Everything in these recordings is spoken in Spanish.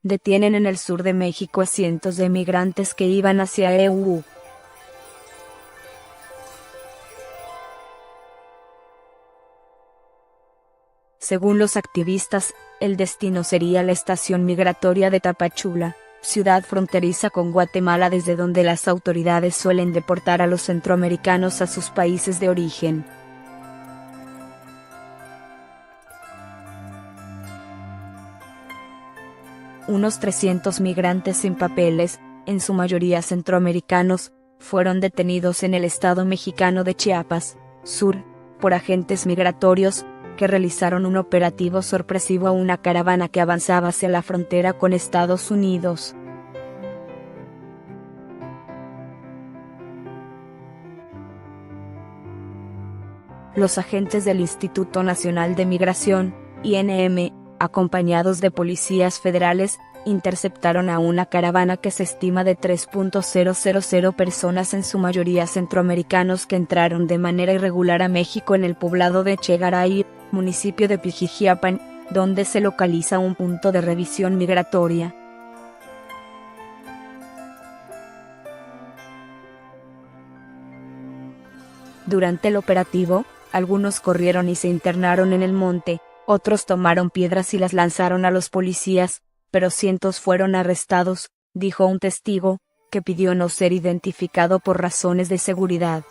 detienen en el sur de México a cientos de migrantes que iban hacia EU. Según los activistas, el destino sería la estación migratoria de Tapachula, ciudad fronteriza con Guatemala desde donde las autoridades suelen deportar a los centroamericanos a sus países de origen. Unos 300 migrantes sin papeles, en su mayoría centroamericanos, fueron detenidos en el estado mexicano de Chiapas, sur, por agentes migratorios, que realizaron un operativo sorpresivo a una caravana que avanzaba hacia la frontera con Estados Unidos. Los agentes del Instituto Nacional de Migración, INM, acompañados de policías federales, interceptaron a una caravana que se estima de 3.000 personas, en su mayoría centroamericanos, que entraron de manera irregular a México en el poblado de Chegaray, municipio de Pijijiapan, donde se localiza un punto de revisión migratoria. Durante el operativo, algunos corrieron y se internaron en el monte, otros tomaron piedras y las lanzaron a los policías, pero cientos fueron arrestados, dijo un testigo, que pidió no ser identificado por razones de seguridad.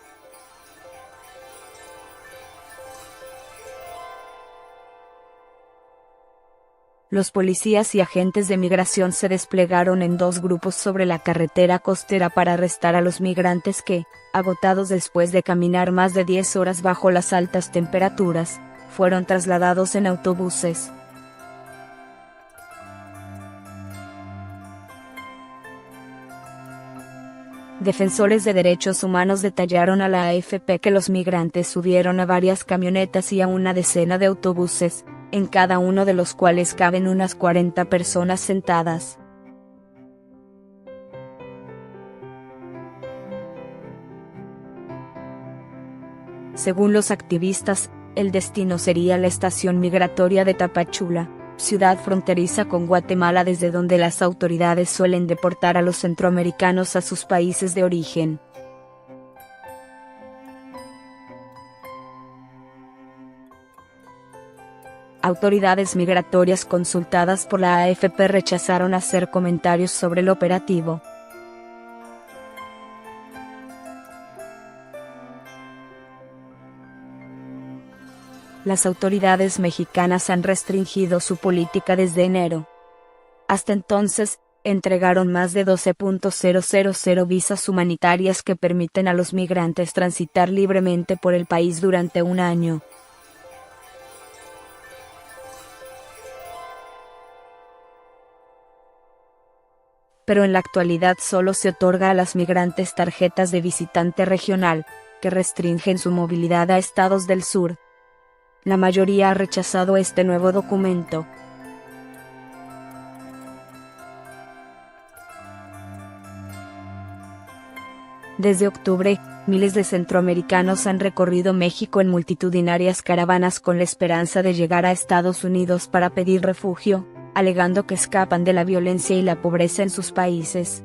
Los policías y agentes de migración se desplegaron en dos grupos sobre la carretera costera para arrestar a los migrantes que, agotados después de caminar más de 10 horas bajo las altas temperaturas, fueron trasladados en autobuses. Defensores de derechos humanos detallaron a la AFP que los migrantes subieron a varias camionetas y a una decena de autobuses, en cada uno de los cuales caben unas 40 personas sentadas. Según los activistas, el destino sería la estación migratoria de Tapachula, ciudad fronteriza con Guatemala desde donde las autoridades suelen deportar a los centroamericanos a sus países de origen. Autoridades migratorias consultadas por la AFP rechazaron hacer comentarios sobre el operativo. Las autoridades mexicanas han restringido su política desde enero. Hasta entonces, entregaron más de 12.000 visas humanitarias que permiten a los migrantes transitar libremente por el país durante un año. Pero en la actualidad solo se otorga a las migrantes tarjetas de visitante regional, que restringen su movilidad a estados del sur. La mayoría ha rechazado este nuevo documento. Desde octubre, miles de centroamericanos han recorrido México en multitudinarias caravanas con la esperanza de llegar a Estados Unidos para pedir refugio, alegando que escapan de la violencia y la pobreza en sus países.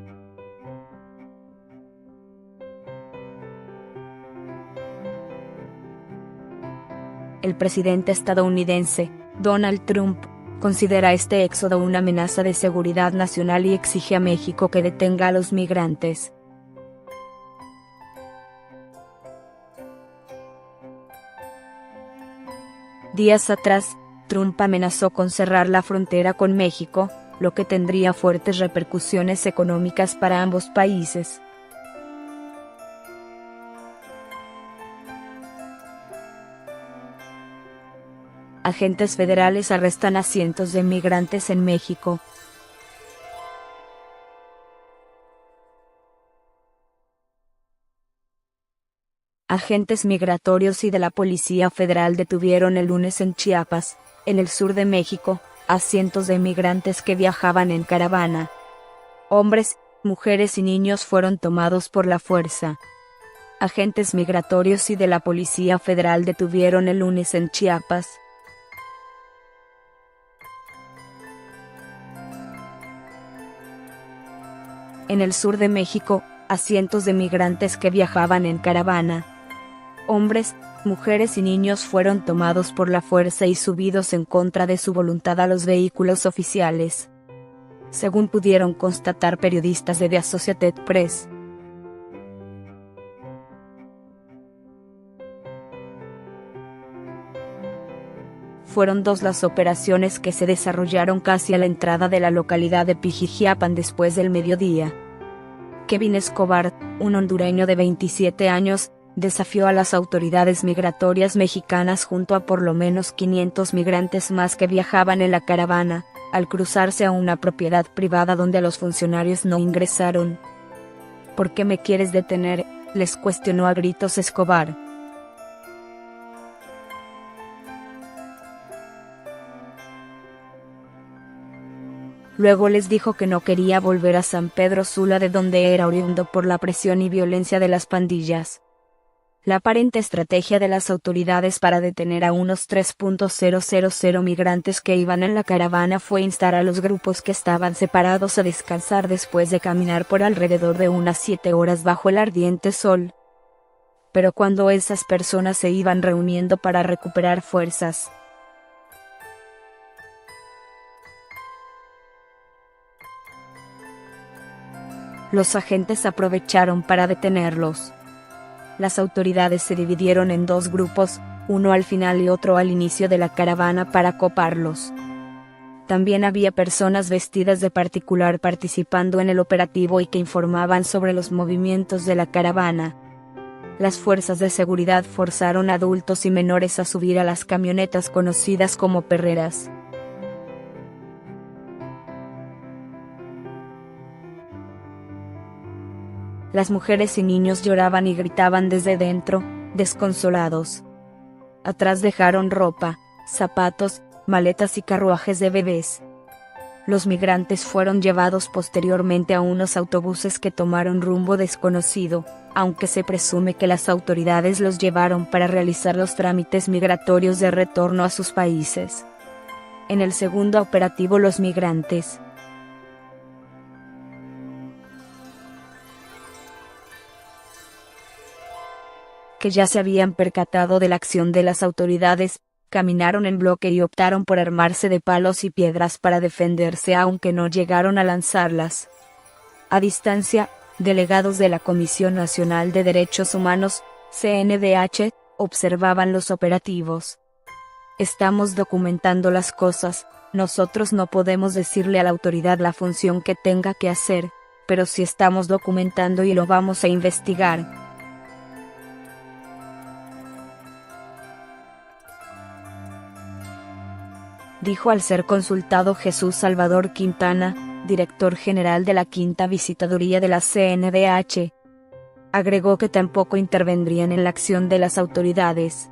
El presidente estadounidense, Donald Trump, considera este éxodo una amenaza de seguridad nacional y exige a México que detenga a los migrantes. Días atrás, Trump amenazó con cerrar la frontera con México, lo que tendría fuertes repercusiones económicas para ambos países. Agentes federales arrestan a cientos de migrantes en México. Agentes migratorios y de la Policía Federal detuvieron el lunes en Chiapas, en el sur de México, a cientos de migrantes que viajaban en caravana. Hombres, mujeres y niños fueron tomados por la fuerza. Agentes migratorios y de la Policía Federal detuvieron el lunes en Chiapas En el sur de México, a cientos de migrantes que viajaban en caravana. Hombres, mujeres y niños fueron tomados por la fuerza y subidos en contra de su voluntad a los vehículos oficiales. Según pudieron constatar periodistas de The Associated Press. Fueron 2 las operaciones que se desarrollaron casi a la entrada de la localidad de Pijijiapan después del mediodía. Kevin Escobar, un hondureño de 27 años, desafió a las autoridades migratorias mexicanas junto a por lo menos 500 migrantes más que viajaban en la caravana, al cruzarse a una propiedad privada donde los funcionarios no ingresaron. ¿Por qué me quieres detener?, les cuestionó a gritos Escobar. Luego les dijo que no quería volver a San Pedro Sula, de donde era oriundo, por la presión y violencia de las pandillas. La aparente estrategia de las autoridades para detener a unos 3.000 migrantes que iban en la caravana fue instar a los grupos que estaban separados a descansar después de caminar por alrededor de unas 7 horas bajo el ardiente sol. Pero cuando esas personas se iban reuniendo para recuperar fuerzas, los agentes aprovecharon para detenerlos. Las autoridades se dividieron en 2 grupos, uno al final y otro al inicio de la caravana para coparlos. También había personas vestidas de particular participando en el operativo y que informaban sobre los movimientos de la caravana. Las fuerzas de seguridad forzaron a adultos y menores a subir a las camionetas conocidas como perreras. Las mujeres y niños lloraban y gritaban desde dentro, desconsolados. Atrás dejaron ropa, zapatos, maletas y carruajes de bebés. Los migrantes fueron llevados posteriormente a unos autobuses que tomaron rumbo desconocido, aunque se presume que las autoridades los llevaron para realizar los trámites migratorios de retorno a sus países. En el segundo operativo, los migrantes, que ya se habían percatado de la acción de las autoridades, caminaron en bloque y optaron por armarse de palos y piedras para defenderse, aunque no llegaron a lanzarlas. A distancia, delegados de la Comisión Nacional de Derechos Humanos, CNDH, observaban los operativos. Estamos documentando las cosas, nosotros no podemos decirle a la autoridad la función que tenga que hacer, pero sí estamos documentando y lo vamos a investigar. Dijo al ser consultado Jesús Salvador Quintana, director general de la Quinta Visitaduría de la CNDH. Agregó que tampoco intervendrían en la acción de las autoridades.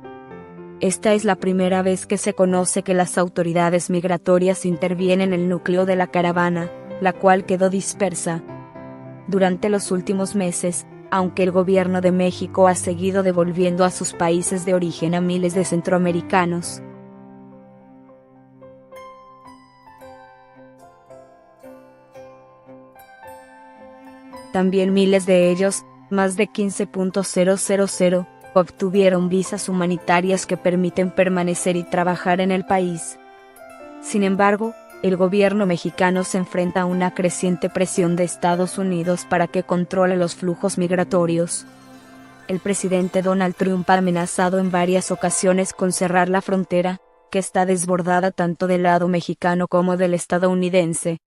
Esta es la primera vez que se conoce que las autoridades migratorias intervienen en el núcleo de la caravana, la cual quedó dispersa. Durante los últimos meses, aunque el gobierno de México ha seguido devolviendo a sus países de origen a miles de centroamericanos, también miles de ellos, más de 15.000, obtuvieron visas humanitarias que permiten permanecer y trabajar en el país. Sin embargo, el gobierno mexicano se enfrenta a una creciente presión de Estados Unidos para que controle los flujos migratorios. El presidente Donald Trump ha amenazado en varias ocasiones con cerrar la frontera, que está desbordada tanto del lado mexicano como del estadounidense.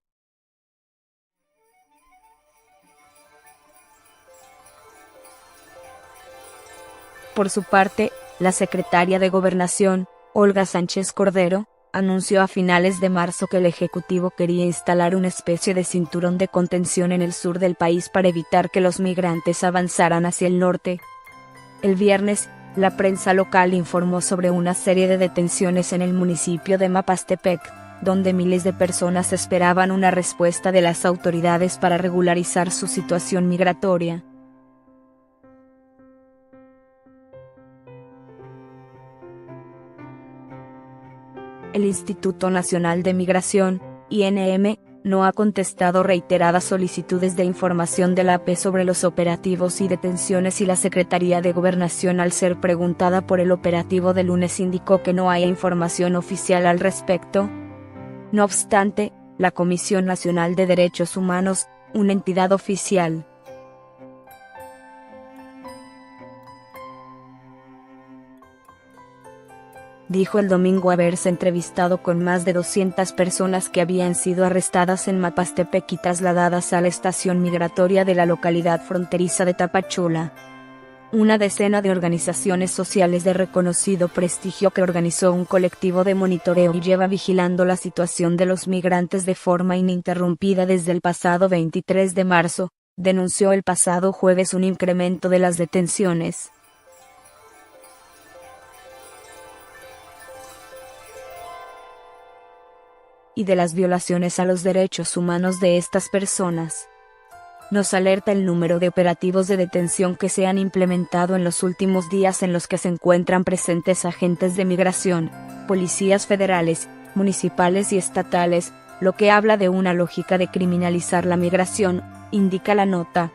Por su parte, la secretaria de Gobernación, Olga Sánchez Cordero, anunció a finales de marzo que el Ejecutivo quería instalar una especie de cinturón de contención en el sur del país para evitar que los migrantes avanzaran hacia el norte. El viernes, la prensa local informó sobre una serie de detenciones en el municipio de Mapastepec, donde miles de personas esperaban una respuesta de las autoridades para regularizar su situación migratoria. El Instituto Nacional de Migración, INM, no ha contestado reiteradas solicitudes de información de la AP sobre los operativos y detenciones, y la Secretaría de Gobernación, al ser preguntada por el operativo de lunes, indicó que no hay información oficial al respecto. No obstante, la Comisión Nacional de Derechos Humanos, una entidad oficial, dijo el domingo haberse entrevistado con más de 200 personas que habían sido arrestadas en Mapastepec y trasladadas a la estación migratoria de la localidad fronteriza de Tapachula. Una decena de organizaciones sociales de reconocido prestigio que organizó un colectivo de monitoreo y lleva vigilando la situación de los migrantes de forma ininterrumpida desde el pasado 23 de marzo, denunció el pasado jueves un incremento de las detenciones y de las violaciones a los derechos humanos de estas personas. Nos alerta el número de operativos de detención que se han implementado en los últimos días, en los que se encuentran presentes agentes de migración, policías federales, municipales y estatales, lo que habla de una lógica de criminalizar la migración, indica la nota.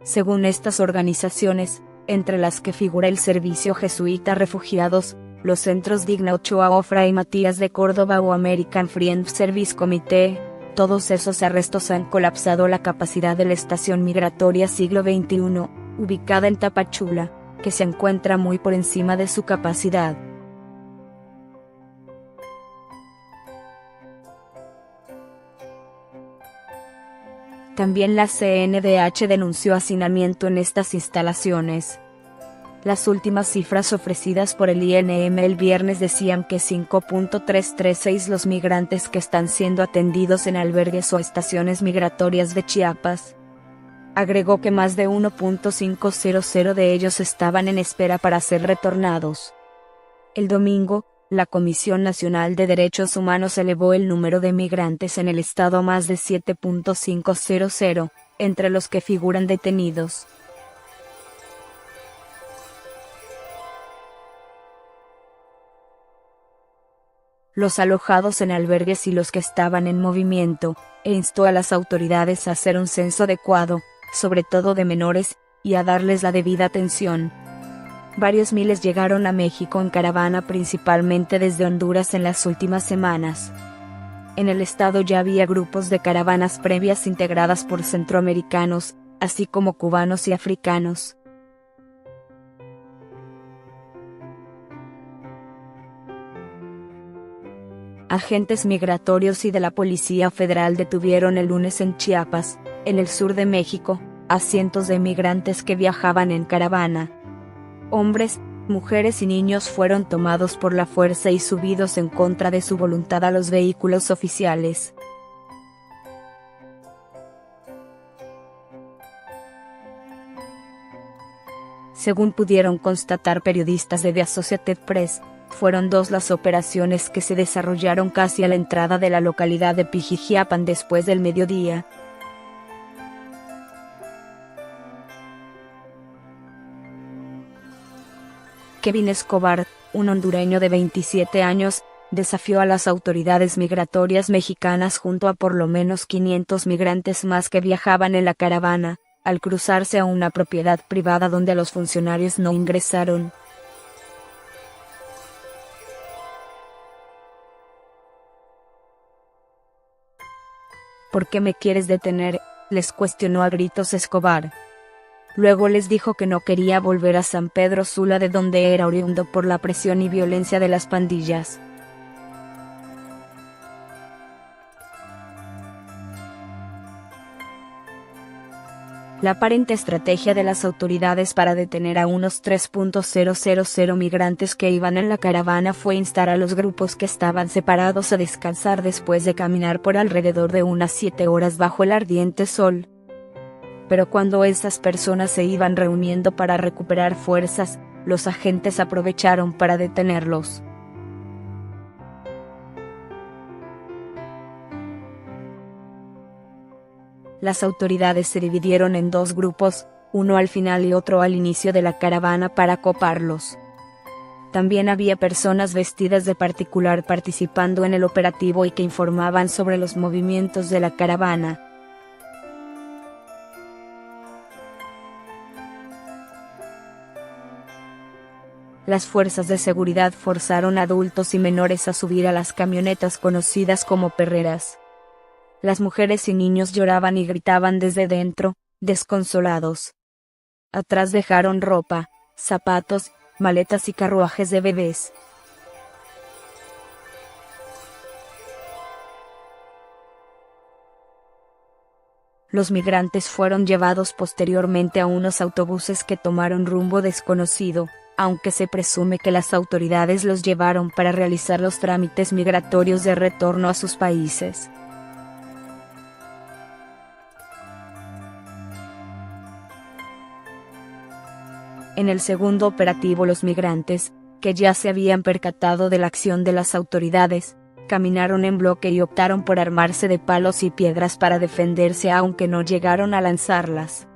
Según estas organizaciones, entre las que figura el Servicio Jesuita Refugiados, los centros Digna Ochoa o Fray Matías de Córdoba o American Friends Service Committee, todos esos arrestos han colapsado la capacidad de la estación migratoria Siglo XXI, ubicada en Tapachula, que se encuentra muy por encima de su capacidad. También la CNDH denunció hacinamiento en estas instalaciones. Las últimas cifras ofrecidas por el INM el viernes decían que 5.336 los migrantes que están siendo atendidos en albergues o estaciones migratorias de Chiapas. Agregó que más de 1.500 de ellos estaban en espera para ser retornados. El domingo, la Comisión Nacional de Derechos Humanos elevó el número de migrantes en el estado a más de 7.500, entre los que figuran detenidos. Los alojados en albergues y los que estaban en movimiento, e instó a las autoridades a hacer un censo adecuado, sobre todo de menores, y a darles la debida atención. Varios miles llegaron a México en caravana, principalmente desde Honduras, en las últimas semanas. En el estado ya había grupos de caravanas previas integradas por centroamericanos, así como cubanos y africanos. Agentes migratorios y de la Policía Federal detuvieron el lunes en Chiapas, en el sur de México, a cientos de migrantes que viajaban en caravana. Hombres, mujeres y niños fueron tomados por la fuerza y subidos en contra de su voluntad a los vehículos oficiales. Según pudieron constatar periodistas de The Associated Press, fueron 2 las operaciones que se desarrollaron casi a la entrada de la localidad de Pijijiapan después del mediodía. Kevin Escobar, un hondureño de 27 años, desafió a las autoridades migratorias mexicanas junto a por lo menos 500 migrantes más que viajaban en la caravana, al cruzarse a una propiedad privada donde los funcionarios no ingresaron. ¿Por qué me quieres detener?, les cuestionó a gritos Escobar. Luego les dijo que no quería volver a San Pedro Sula, de donde era oriundo, por la presión y violencia de las pandillas. La aparente estrategia de las autoridades para detener a unos 3.000 migrantes que iban en la caravana fue instar a los grupos que estaban separados a descansar después de caminar por alrededor de unas 7 horas bajo el ardiente sol. Pero cuando esas personas se iban reuniendo para recuperar fuerzas, los agentes aprovecharon para detenerlos. Las autoridades se dividieron en 2 grupos, uno al final y otro al inicio de la caravana, para coparlos. También había personas vestidas de particular participando en el operativo y que informaban sobre los movimientos de la caravana. Las fuerzas de seguridad forzaron a adultos y menores a subir a las camionetas conocidas como perreras. Las mujeres y niños lloraban y gritaban desde dentro, desconsolados. Atrás dejaron ropa, zapatos, maletas y carruajes de bebés. Los migrantes fueron llevados posteriormente a unos autobuses que tomaron rumbo desconocido, aunque se presume que las autoridades los llevaron para realizar los trámites migratorios de retorno a sus países. En el segundo operativo los migrantes, que ya se habían percatado de la acción de las autoridades, caminaron en bloque y optaron por armarse de palos y piedras para defenderse aunque no llegaron a lanzarlas.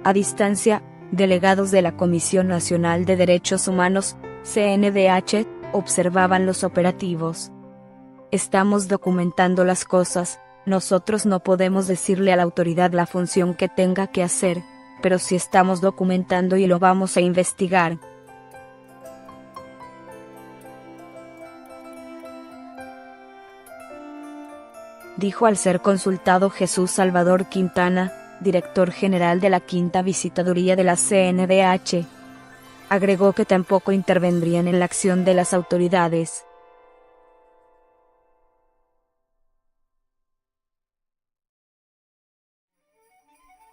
A distancia, delegados de la Comisión Nacional de Derechos Humanos, CNDH, observaban los operativos. Estamos documentando las cosas, nosotros no podemos decirle a la autoridad la función que tenga que hacer, pero sí estamos documentando y lo vamos a investigar. Dijo al ser consultado Jesús Salvador Quintana, director general de la Quinta Visitaduría de la CNDH. Agregó que tampoco intervendrían en la acción de las autoridades.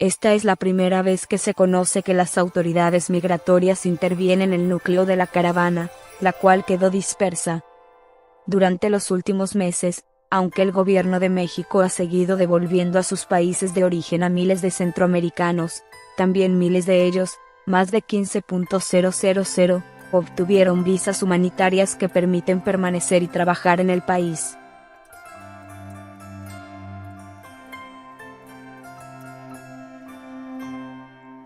Esta es la primera vez que se conoce que las autoridades migratorias intervienen en el núcleo de la caravana, la cual quedó dispersa. Durante los últimos meses, aunque el gobierno de México ha seguido devolviendo a sus países de origen a miles de centroamericanos, también miles de ellos, más de 15.000, obtuvieron visas humanitarias que permiten permanecer y trabajar en el país.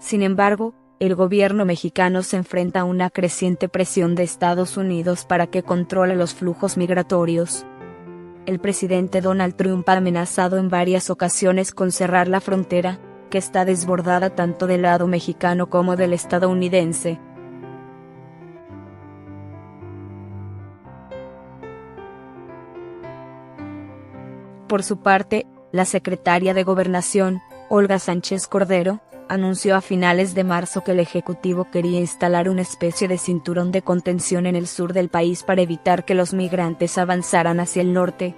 Sin embargo, el gobierno mexicano se enfrenta a una creciente presión de Estados Unidos para que controle los flujos migratorios. El presidente Donald Trump ha amenazado en varias ocasiones con cerrar la frontera, que está desbordada tanto del lado mexicano como del estadounidense. Por su parte, la secretaria de Gobernación, Olga Sánchez Cordero, anunció a finales de marzo que el Ejecutivo quería instalar una especie de cinturón de contención en el sur del país para evitar que los migrantes avanzaran hacia el norte.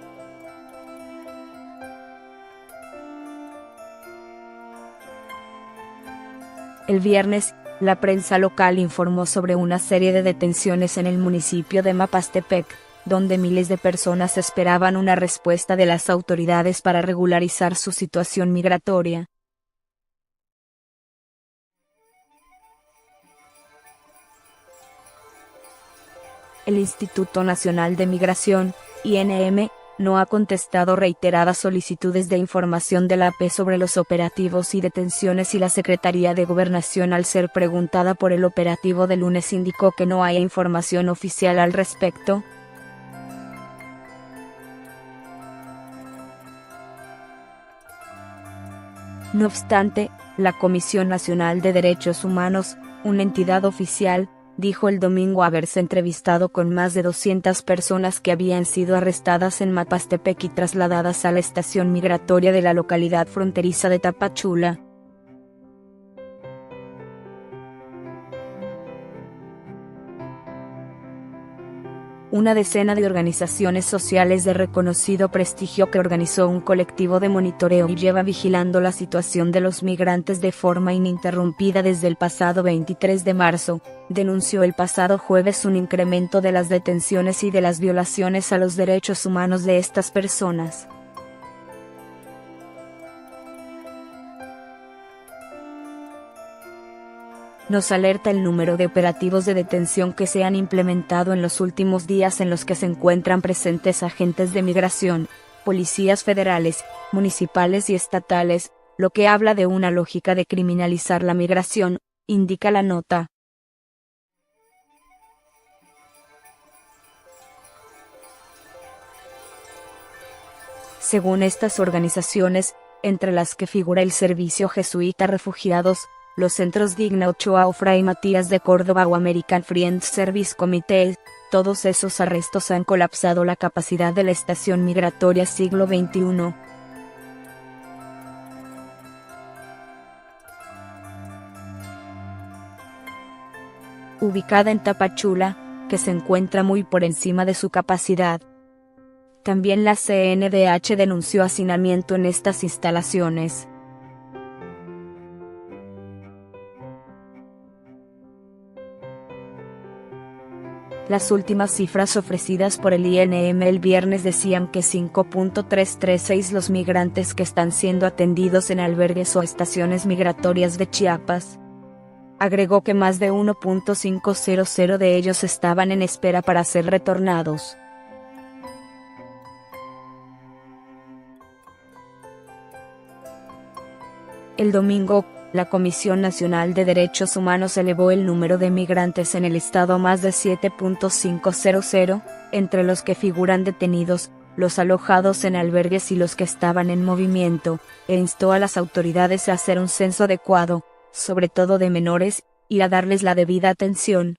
El viernes, la prensa local informó sobre una serie de detenciones en el municipio de Mapastepec, donde miles de personas esperaban una respuesta de las autoridades para regularizar su situación migratoria. El Instituto Nacional de Migración, INM, no ha contestado reiteradas solicitudes de información de la AP sobre los operativos y detenciones y la Secretaría de Gobernación, al ser preguntada por el operativo de lunes, indicó que no hay información oficial al respecto. No obstante, la Comisión Nacional de Derechos Humanos, una entidad oficial, dijo el domingo haberse entrevistado con más de 200 personas que habían sido arrestadas en Mapastepec y trasladadas a la estación migratoria de la localidad fronteriza de Tapachula. Una decena de organizaciones sociales de reconocido prestigio que organizó un colectivo de monitoreo y lleva vigilando la situación de los migrantes de forma ininterrumpida desde el pasado 23 de marzo, denunció el pasado jueves un incremento de las detenciones y de las violaciones a los derechos humanos de estas personas. Nos alerta el número de operativos de detención que se han implementado en los últimos días, en los que se encuentran presentes agentes de migración, policías federales, municipales y estatales, lo que habla de una lógica de criminalizar la migración, indica la nota. Según estas organizaciones, entre las que figura el Servicio Jesuita Refugiados, los centros Digna Ochoa o Fray Matías de Córdoba o American Friends Service Committee, todos esos arrestos han colapsado la capacidad de la estación migratoria siglo XXI. Ubicada en Tapachula, que se encuentra muy por encima de su capacidad. También la CNDH denunció hacinamiento en estas instalaciones. Las últimas cifras ofrecidas por el INM el viernes decían que 5.336 los migrantes que están siendo atendidos en albergues o estaciones migratorias de Chiapas. Agregó que más de 1.500 de ellos estaban en espera para ser retornados. El domingo, la Comisión Nacional de Derechos Humanos elevó el número de migrantes en el estado a más de 7.500, entre los que figuran detenidos, los alojados en albergues y los que estaban en movimiento, e instó a las autoridades a hacer un censo adecuado, sobre todo de menores, y a darles la debida atención.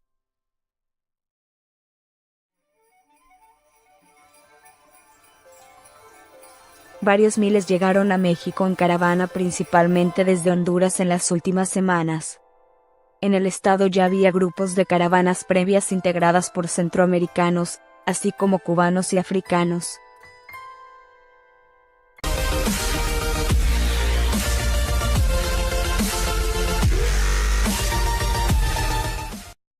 Varios miles llegaron a México en caravana principalmente desde Honduras en las últimas semanas. En el estado ya había grupos de caravanas previas integradas por centroamericanos, así como cubanos y africanos.